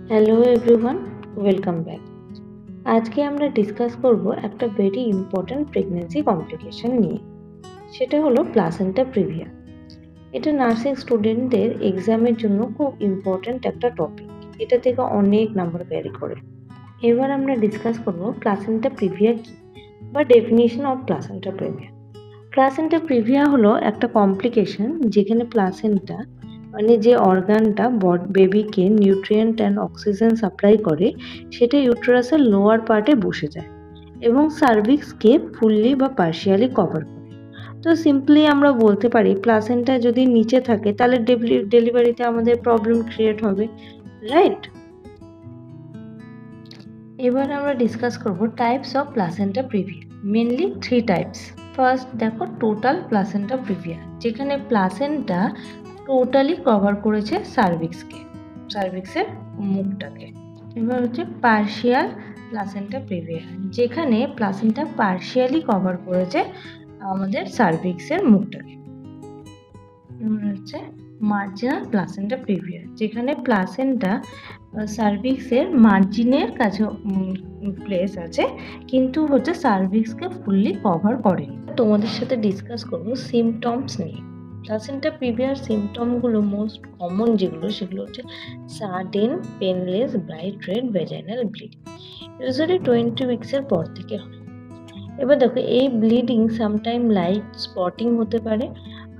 Hello everyone, welcome back. আজকে আমরা discuss করব একটা ভেরি ইম্পর্ট্যান্ট প্রেগন্যান্সি কমপ্লিকেশন নিয়ে। সেটা হলো প্লাসেন্টা প্রিভিয়া। এটা নার্সিং স্টুডেন্টদের এক্সামের জন্য খুব ইম্পর্ট্যান্ট একটা টপিক। এটা থেকে অনেক নাম্বার ক্যারি করে। এবার আমরা ডিসকাস করব প্লাসেন্টা প্রিভিয়া কি বা definition of placenta previa. Placenta previa হলো একটা কমপ্লিকেশন যেখানে প্লাসেন্টা মানে যে অর্গানটা বেবিকে নিউট্রিয়েন্ট অ্যান্ড অক্সিজেন সাপ্লাই করে সেটা ইউটেরাসের লোয়ার পার্টে বসে যায় এবং সার্ভিক্সকে ফুললি বা পার্শিয়ালি কভার করে। তো সিম্পলি আমরা বলতে পারি প্লাসেন্টা যদি নিচে থাকে তাহলে ডেলিভারিতে আমাদের প্রবলেম ক্রিয়েট হবে, রাইট? এবার আমরা ডিসকাস করব types of placenta previa. Mainly 3 types. First দেখো টোটাল প্লাসেন্টা প্রিভিয়া, যেখানে প্লাসেন্টা টোটালি কভার করেছে সার্ভিক্সের মুখটাকে। এবার হচ্ছে পার্শিয়াল প্লাসেন্টা প্রিভিয়া, যেখানে প্লাসেন্টা পার্শিয়ালি কভার করেছে আমাদের সার্ভিক্সের মুখটাকে। এবার হচ্ছে মার্জিনাল প্লাসেন্টা প্রিভিয়া, যেখানে প্লাসেন্টা সার্ভিক্সের মার্জিনের কাছে প্লেস আছে কিন্তু হচ্ছে সার্ভিক্সকে ফুললি কভার করেনি। তোমাদের সাথে ডিসকাস করব সিমটমস নিয়ে। প্লাসেন্টা প্রিভিয়ার সিমটমগুলো মোস্ট কমন যেগুলো সেগুলো হচ্ছে sudden painless bright red vaginal bleeding, usually 20 উইক্সের পর থেকে হয়। এবার দেখো এই ব্লিডিং সামটাইম লাইট স্পটিং হতে পারে,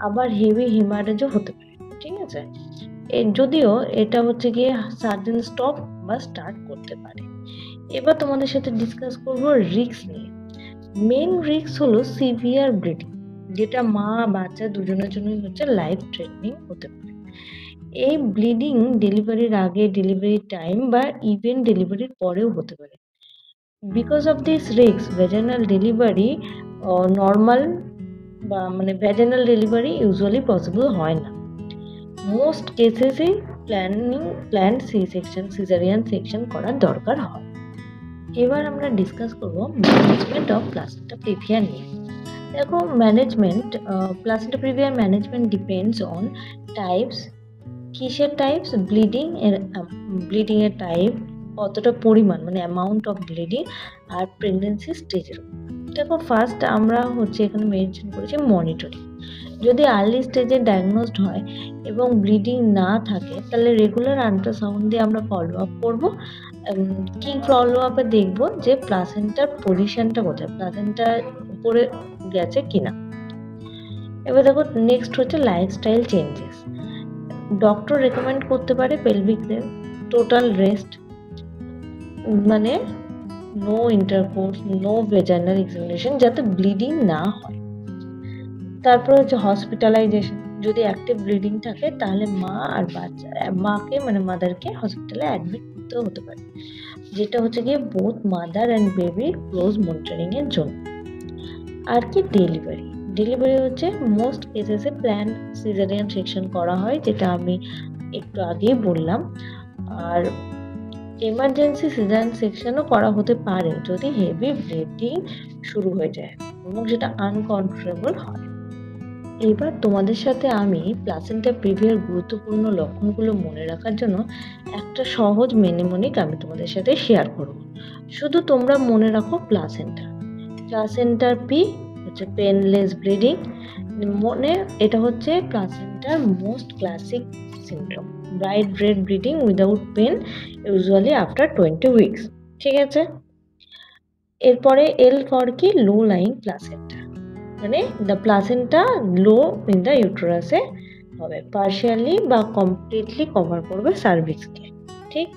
আবার হেভি হেমারেজও হতে পারে, ঠিক আছে? যদিও এটা হচ্ছে গিয়ে সাডেন স্টপ বা স্টার্ট করতে পারে। এবার তোমাদের সাথে ডিসকাস করব রিস্ক নিয়ে। মেন রিস্ক হলো সিভিয়ার ব্লিডিং, যেটা মা বাচ্চা দুজনের জন্যই হচ্ছে লাইফ থ্রেটনিং হতে পারে। এই ব্লিডিং ডেলিভারির আগে, ডেলিভারি টাইম বা ইভেন ডেলিভারির পরেও হতে পারে। Because of this risk vaginal delivery normal বা মানে ভ্যাজাইনাল ডেলিভারি ইউজুয়ালি পসিবল হয় না। মোস্ট কেসেসে প্ল্যান্ড সিজারিয়ান সেকশন করার দরকার হয়। এবার আমরা ডিসকাস করব ম্যানেজমেন্ট অফ প্লাসেন্টা প্রিভিয়া নিয়ে। দেখো management, placenta previa management depends on types. কিসের টাইপস? ব্লিডিং এর টাইপ, কতটা পরিমাণ মানে অ্যামাউন্ট অফ ব্লিডিং, আর প্রেগন্যান্সি স্টেজের। দেখো ফার্স্ট আমরা হচ্ছে এখানে মেনশন করেছি মনিটরিং। যদি আর্লি স্টেজে ডায়াগনোসড হয় এবং ব্লিডিং না থাকে তাহলে রেগুলার আল্ট্রাসাউন্ড দিয়ে আমরা ফলো আপ করবো। কি ফলো আপে দেখবো যে প্লাসেন্টার পজিশনটা কোথায়, প্লাসেন্টা উপরে গেছে কিনা। এবার দেখো নেক্সট হচ্ছে লাইফস্টাইল চেঞ্জেস। ডক্টর রেকমেন্ড করতে পারে পেলভিক টোটাল রেস্ট, মানে no intercourse, no vaginal examination, যাতে ব্লিডিং না হয়। তারপর হচ্ছে হসপিটালাইজেশন। যদি অ্যাক্টিভ ব্লিডিং থাকে তাহলে মা আর বাচ্চা, মাকে মানে মাদারকে হসপিটালে অ্যাডমিট করতে হতে পারে, যেটা হচ্ছে গিয়ে both mother and baby close monitoring এর জন্য। আর কি ডেলিভারি হচ্ছে মোস্ট কেসেসে প্ল্যান সিজারিয়ান সেকশন করা হয়, যেটা আমি একটু আগেই বললাম। আর এমার্জেন্সি সিজারিয়ান সেকশনও করা হতে পারে যদি হেভি ব্লিডিং শুরু হয়ে যায় এবং সেটা আনকন্ট্রোলেবল হয়। এবার তোমাদের সাথে আমি প্লাসেন্টা প্রিভিয়ার গুরুত্বপূর্ণ লক্ষণগুলো মনে রাখার জন্য একটা সহজ মেনেমনিক আমি তোমাদের সাথে শেয়ার করব। শুধু তোমরা মনে রাখো প্লাসেন্টার পি হচ্ছে পেনলেস ব্লিডিং, মনে এটা হচ্ছে প্লাসেন্টার most classic symptom. Bright red bleeding without pain, usually after 20 weeks, ঠিক আছে? এরপরে এল ফর কি লো লাইং প্লাসেন্টা, মানে the placenta low in the ইউটেরাসে হবে, পার্শিয়ালি বা কমপ্লিটলি কভার করবে সার্ভিক্সকে, ঠিক?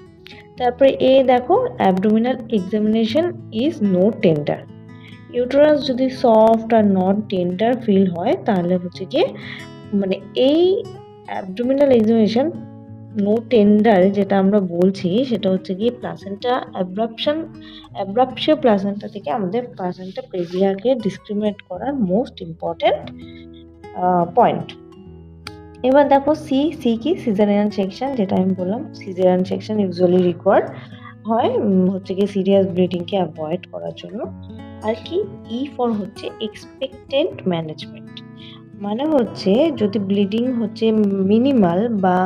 তারপরে এ দেখো abdominal examination is no tender. Uterus যদি সফট আর নট টেন্ডার ফিল হয় তাহলে হচ্ছে গিয়ে মানে এই অ্যাবডোমিনাল এক্সামিনেশন নো টেন্ডার যেটা আমরা বলছি সেটা হচ্ছে গিয়ে প্লাসেন্টা অ্যাব্রাপশিয়া প্লাসেন্টা থেকে আমাদের প্লাসেন্টা প্রিভিয়াকে ডিসক্রিমিনেট করার মোস্ট ইম্পর্টেন্ট পয়েন্ট। এবার দেখো সি কি সিজারিয়ান সেকশন, যেটা আমি বললাম সিজারিয়ান সেকশন ইউজুয়ালি রিকোয়ার্ড হয় হচ্ছে গিয়ে সিরিয়াস ব্লিডিংকে অ্যাভয়েড করার জন্য। আর কি ই ফর হচ্ছে এক্সপেক্টেড ম্যানেজমেন্ট, মানে হচ্ছে যদি ব্লিডিং হচ্ছে মিনিমাল বা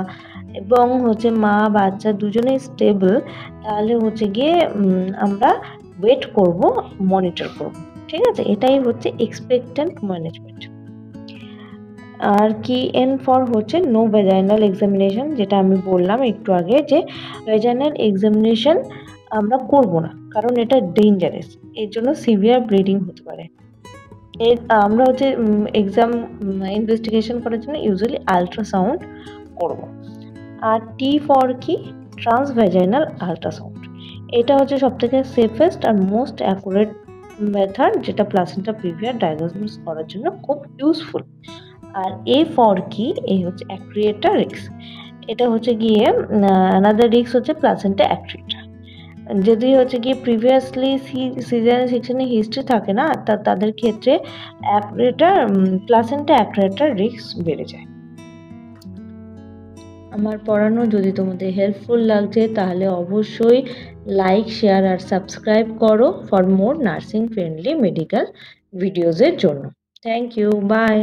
এবং হচ্ছে মা বাচ্চা দুজনেই স্টেবল, তাহলে হচ্ছে গিয়ে আমরা ওয়েট করব, মনিটর করব। ঠিক আছে, এটাই হচ্ছে এক্সপেক্ট্যান্ট ম্যানেজমেন্ট। আর কি এন ফর হচ্ছে নো ভ্যাজাইনাল এক্সামিনেশন, যেটা আমি বললাম একটু আগে যে ভ্যাজাইনাল এক্সামিনেশন আমরা করব না, কারণ এটা ডেঞ্জারাস, এর জন্য সিভিয়ার ব্লিডিং হতে পারে। আমরা হচ্ছে এক্সাম ইনভেস্টিগেশন করার জন্য ইউজুয়ালি আল্ট্রাসাউন্ড করব। আর টি ফর কি ট্রান্সভ্যাজাইনাল আল্ট্রাসাউন্ড, এটা হচ্ছে সবথেকে সেফেস্ট আর মোস্ট অ্যাকুরেট মেথড, যেটা প্লাসেন্টা প্রিভিয়া ডায়াগনোসিস করার জন্য খুব ইউজফুল। আর এ ফর কি, এই হচ্ছে অ্যাক্রিয়েটা রিস্ক, এটা হচ্ছে গিয়ে অ্যানাদার রিস্ক হচ্ছে প্লাসেন্টা অ্যাক্রিয়েটা। যদি হচ্ছে গিয়ে প্রিভিয়াসলি সিজারিয়ান সেকশনে হিস্ট্রি থাকে না, তাদের ক্ষেত্রে প্লাসেন্টা অ্যাক্রিয়েটার রিস্ক বেড়ে যায়। আমার পড়ানো যদি তোমাদের হেল্পফুল লাগছে তাহলে অবশ্যই লাইক, শেয়ার আর সাবস্ক্রাইব করো for more nursing friendly medical ভিডিওসের জন্য। Thank you, by.